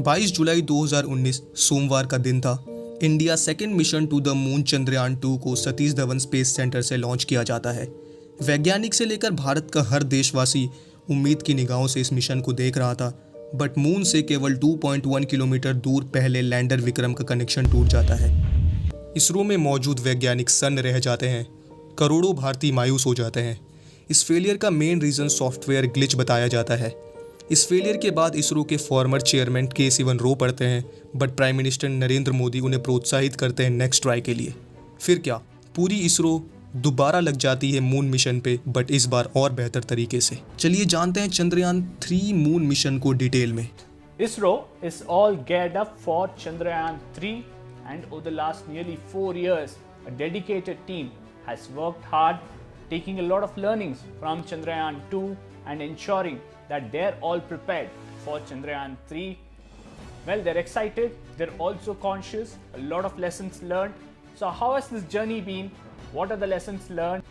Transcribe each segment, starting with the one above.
22 जुलाई 2019 सोमवार का दिन था। India second mission to the moon Chandrayaan 2 को सतीश धवन स्पेस सेंटर से लॉन्च किया जाता है। वैज्ञानिक से लेकर भारत का हर देशवासी उम्मीद की निगाहों से इस मिशन को देख रहा था, बट मून से केवल 2.1 किलोमीटर दूर पहले लैंडर विक्रम का कनेक्शन टूट जाता है। इसरो में मौजूद वैज्ञानिक सन्न रह जाते हैं, करोड़ों भारतीय मायूस हो जाते हैं। इस फेलियर का मेन रीज़न सॉफ्टवेयर ग्लिच बताया जाता है। इस फेलियर के बाद इसरो के फॉर्मर चेयरमैन के सिवन रो पड़ते हैं, but prime minister Narendra Modi उन्हें प्रोत्साहित करते हैं नेक्स्ट ट्राई के लिए। फिर क्या, पूरी इसरो दोबारा लग जाती है मून मिशन पे, बट इस बार और बेहतर तरीके से। चलिए जानते हैं चंद्रयान 3 मून मिशन को डिटेल में। ISRO is all geared up for Chandrayaan 3, and over the last nearly 4 years, a dedicated team has worked hard, taking a lot of learnings from Chandrayaan 2 and ensuring that they're all prepared for Chandrayaan 3. Well, they're excited, they're also conscious, a lot of lessons learned. So how has this journey been? What are the lessons learned?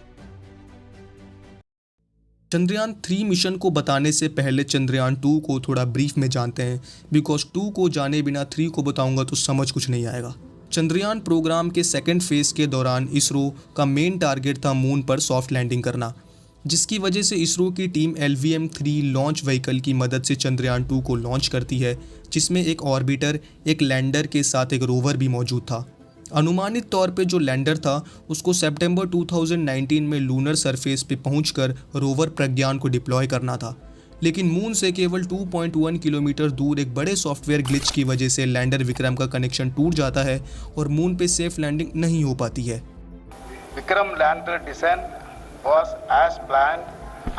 Chandrayaan 3 mission को बताने से पहले चंद्रयान 2 को थोड़ा brief में जानते हैं, because 2 को जाने बिना 3 को बताऊंगा तो समझ कुछ नहीं आएगा। चंद्रयान प्रोग्राम के सेकेंड फेज के दौरान इसरो का मेन टारगेट था मून पर सॉफ्ट लैंडिंग करना, जिसकी वजह से इसरो की टीम LVM-3 लॉन्च व्हीकल की मदद से चंद्रयान 2 को लॉन्च करती है, जिसमें एक ऑर्बिटर, एक लैंडर के साथ एक रोवर भी मौजूद था। अनुमानित तौर पे जो लैंडर था उसको सितंबर 2019 में लूनर सरफेस पे पहुंचकर रोवर प्रज्ञान को डिप्लॉय करना था, लेकिन मून से केवल 2.1 किलोमीटर दूर एक बड़े सॉफ्टवेयर ग्लिच की वजह से लैंडर विक्रम का कनेक्शन टूट जाता है और मून पे सेफ लैंडिंग नहीं हो पाती है। Vikram lander descent was as planned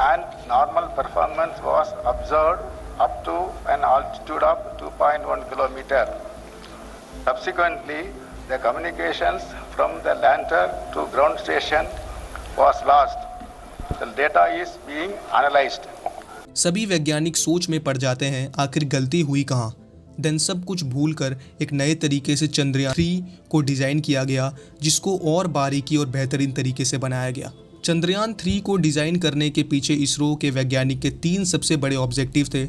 and normal performance was observed up to an altitude of 2.1 kilometer. Subsequently, the communications from the lander to ground station was lost. The data is being analyzed. सभी वैज्ञानिक सोच में पड़ जाते हैं, आखिर गलती हुई कहाँ। देन सब कुछ भूलकर एक नए तरीके से चंद्रयान 3 को डिज़ाइन किया गया, जिसको और बारीकी और बेहतरीन तरीके से बनाया गया। चंद्रयान 3 को डिज़ाइन करने के पीछे इसरो के वैज्ञानिक के 3 सबसे बड़े ऑब्जेक्टिव थे।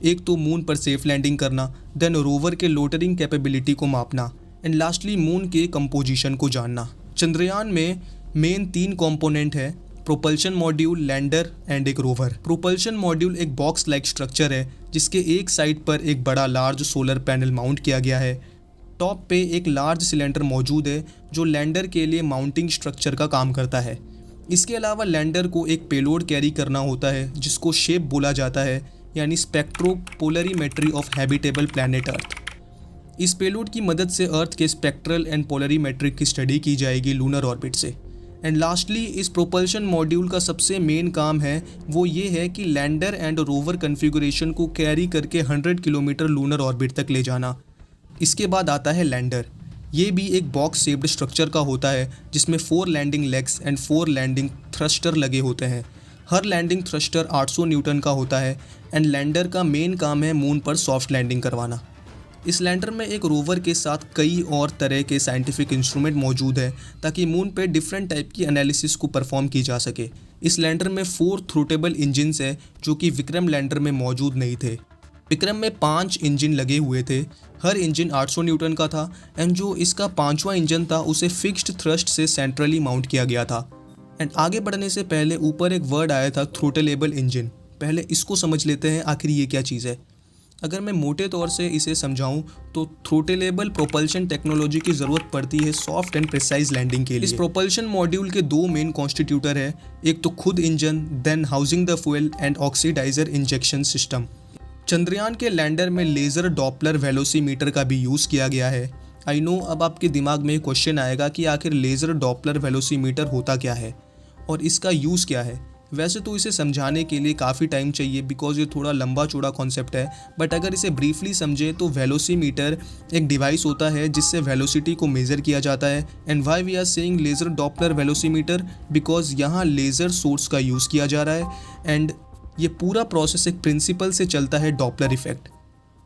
एक तो मून पर सेफ लैंडिंग करना, देन रोवर के लोटरिंग कैपेबिलिटी को मापना, एंड लास्टली मून के कंपोजिशन को जानना। चंद्रयान में मेन 3 कंपोनेंट है, प्रोपल्शन मॉड्यूल, लैंडर एंड एक रोवर। प्रोपल्शन मॉड्यूल एक बॉक्स लाइक स्ट्रक्चर है, जिसके एक साइड पर एक बड़ा लार्ज सोलर पैनल माउंट किया गया है। टॉप पे एक लार्ज सिलेंडर मौजूद है जो लैंडर के लिए माउंटिंग स्ट्रक्चर का काम करता है। इसके अलावा लैंडर को एक पेलोड कैरी करना होता है, जिसको शेप बोला जाता है, यानी spectropolarimetry of habitable planet earth. इस पेलोड की मदद से अर्थ के स्पेक्ट्रल एंड पोलरीमेट्रिक की स्टडी की जाएगी लूनर ऑर्बिट से। एंड लास्टली इस प्रोपल्शन मॉड्यूल का सबसे मेन काम है वो ये है कि लैंडर एंड रोवर कन्फिगुरेशन को कैरी करके 100 किलोमीटर लूनर ऑर्बिट तक ले जाना। इसके बाद आता है लैंडर। ये भी एक बॉक्स शेप्ड स्ट्रक्चर का होता है, जिसमें 4 landing legs and 4 landing thruster लगे होते हैं। हर लैंडिंग थ्रस्टर 800 न्यूटन का होता है, एंड लैंडर का मेन काम है मून पर सॉफ्ट लैंडिंग करवाना। इस लैंडर में एक रोवर के साथ कई और तरह के साइंटिफिक इंस्ट्रूमेंट मौजूद है, ताकि मून पे डिफरेंट टाइप की एनालिसिस को परफॉर्म की जा सके। इस लैंडर में 4 थ्रोटेबल इंजिन्स है, जो कि विक्रम लैंडर में मौजूद नहीं थे। विक्रम में 5 इंजन लगे हुए थे, हर इंजन 800 न्यूटन का था, एंड जो इसका 5वां इंजन था उसे फिक्स्ड थ्रस्ट से सेंट्रली माउंट किया गया था। एंड आगे बढ़ने से पहले ऊपर एक वर्ड आया था थ्रोटलेबल इंजन। पहले इसको समझ लेते हैं आखिर ये क्या चीज़ है। अगर मैं मोटे तौर से इसे समझाऊं तो थ्रोटलेबल प्रोपल्शन टेक्नोलॉजी की ज़रूरत पड़ती है सॉफ्ट एंड प्रिसाइज लैंडिंग के लिए। इस प्रोपल्शन मॉड्यूल के 2 मेन कॉन्स्टिट्यूटर है, एक तो खुद engine, then housing the fuel and oxidiser injection system. Chandrayaan के लैंडर में लेज़र डॉपलर वेलोसीमीटर का भी यूज़ किया गया है। आई नो अब आपके दिमाग में क्वेश्चन आएगा कि आखिर लेज़र डॉपलर वेलोसीमीटर होता क्या है और इसका यूज़ क्या है। वैसे तो इसे समझाने के लिए काफ़ी टाइम चाहिए, बिकॉज ये थोड़ा लंबा चौड़ा कॉन्सेप्ट है, बट अगर इसे ब्रीफली समझे तो वेलोसीमीटर एक डिवाइस होता है जिससे वेलोसिटी को मेज़र किया जाता है। And why we are saying laser Doppler velocimeter, because यहाँ लेज़र सोर्स का यूज़ किया जा रहा है, एंड ये पूरा प्रोसेस एक प्रिंसिपल से चलता है, डॉपलर इफेक्ट।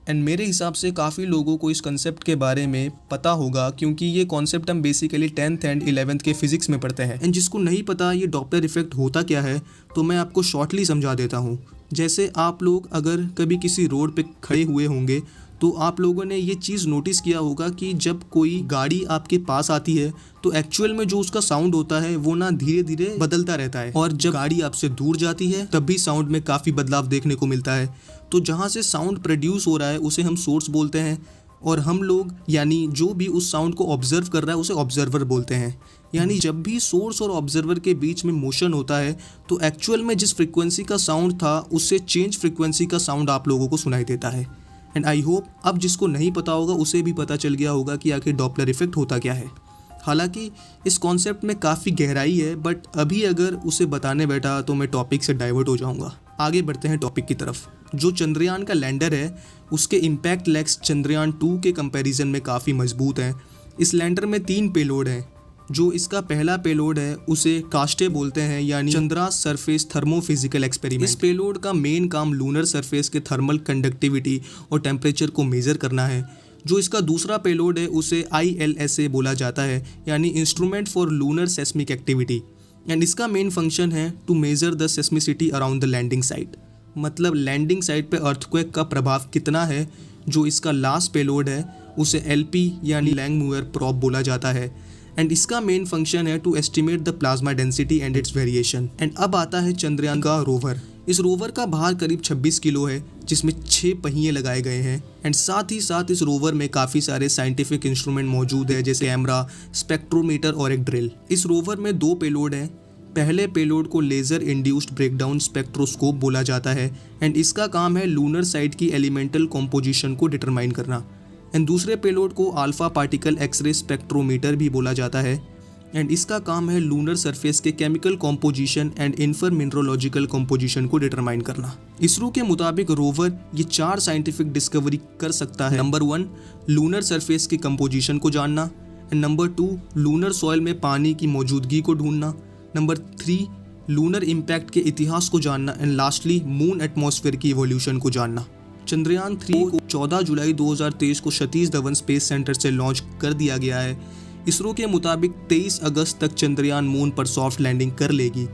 एंड मेरे हिसाब से काफ़ी लोगों को इस कंसेप्ट के बारे में पता होगा, क्योंकि ये कॉन्सेप्ट हम बेसिकली 10th एंड 11th के फिजिक्स में पढ़ते हैं। एंड जिसको नहीं पता ये डॉपलर इफेक्ट होता क्या है, तो मैं आपको शॉर्टली समझा देता हूँ। जैसे आप लोग अगर कभी किसी रोड पे खड़े हुए होंगे तो आप लोगों ने ये चीज़ नोटिस किया होगा कि जब कोई गाड़ी आपके पास आती है तो एक्चुअल में जो उसका साउंड होता है वो ना धीरे धीरे बदलता रहता है, और जब गाड़ी आपसे दूर जाती है तब भी साउंड में काफ़ी बदलाव देखने को मिलता है। तो जहाँ से साउंड प्रोड्यूस हो रहा है उसे हम सोर्स बोलते हैं, और हम लोग यानी जो भी उस साउंड को ऑब्जर्व कर रहा है उसे ऑब्जर्वर बोलते हैं। यानी जब भी सोर्स और ऑब्जर्वर के बीच में मोशन होता है तो एक्चुअल में जिस फ्रिक्वेंसी का साउंड था उससे चेंज फ्रिक्वेंसी का साउंड आप लोगों को सुनाई देता है। एंड आई होप अब जिसको नहीं पता होगा उसे भी पता चल गया होगा कि आखिर डॉपलर इफेक्ट होता क्या है। हालांकि इस कॉन्सेप्ट में काफ़ी गहराई है, बट अभी अगर उसे बताने बैठा तो मैं टॉपिक से डाइवर्ट हो जाऊंगा। आगे बढ़ते हैं टॉपिक की तरफ। जो चंद्रयान का लैंडर है उसके इम्पैक्ट लेग्स चंद्रयान 2 के कंपैरिजन में काफ़ी मजबूत हैं। इस लैंडर में 3 पेलोड हैं। जो इसका पहला पेलोड है उसे कास्टे बोलते हैं, यानी चंद्रा सरफेस थर्मोफिजिकल एक्सपेरिमेंट। इस पेलोड का मेन काम लूनर सरफेस के थर्मल कंडक्टिविटी और टेम्परेचर को मेज़र करना है। जो इसका दूसरा पेलोड है उसे ILSA बोला जाता है, यानी instrument for lunar seismic activity, and इसका मेन फंक्शन है to measure the seismicity around the landing site, मतलब लैंडिंग साइट पे अर्थक्वेक का प्रभाव कितना है। जो इसका लास्ट पेलोड है उसे LP यानी लैंगमुयर प्रॉब बोला जाता है, एंड इसका मेन फंक्शन है to estimate the plasma density and its variation. And अब आता है चंद्रयान का रोवर। इस रोवर का भार करीब 26 किलो है, जिसमें 6 पहिए लगाए गए हैं, एंड साथ ही साथ इस रोवर में काफ़ी सारे साइंटिफिक इंस्ट्रूमेंट मौजूद है, जैसे कैमरा, स्पेक्ट्रोमीटर और एक ड्रिल। इस रोवर में 2 पेलोड हैं। पहले पेलोड को लेज़र इंड्यूस्ड ब्रेकडाउन स्पेक्ट्रोस्कोप बोला जाता है, एंड इसका काम है लूनर साइट की एलिमेंटल कॉम्पोजिशन को डिटरमाइन करना। एंड दूसरे पेलोड को अल्फा पार्टिकल एक्सरे स्पेक्ट्रोमीटर भी बोला जाता है, एंड इसका काम है लूनर सरफेस के chemical composition and infer mineralogical composition को डिटरमाइन करना। इसरो के मुताबिक रोवर ये 4 साइंटिफिक डिस्कवरी कर सकता है। नंबर 1 लूनर सरफेस के कंपोजिशन को जानना, एंड नंबर 2 लूनर सॉइल में पानी की मौजूदगी को ढूंढना, नंबर 3 लूनर इम्पैक्ट के इतिहास को जानना, एंड लास्टली मून एटमॉस्फेयर की इवोल्यूशन को जानना। चंद्रयान 3 को 14 जुलाई 2023 को सतीश धवन स्पेस सेंटर से लॉन्च कर दिया गया है। इसरो के मुताबिक 23 अगस्त तक चंद्रयान मून पर सॉफ्ट लैंडिंग कर लेगी,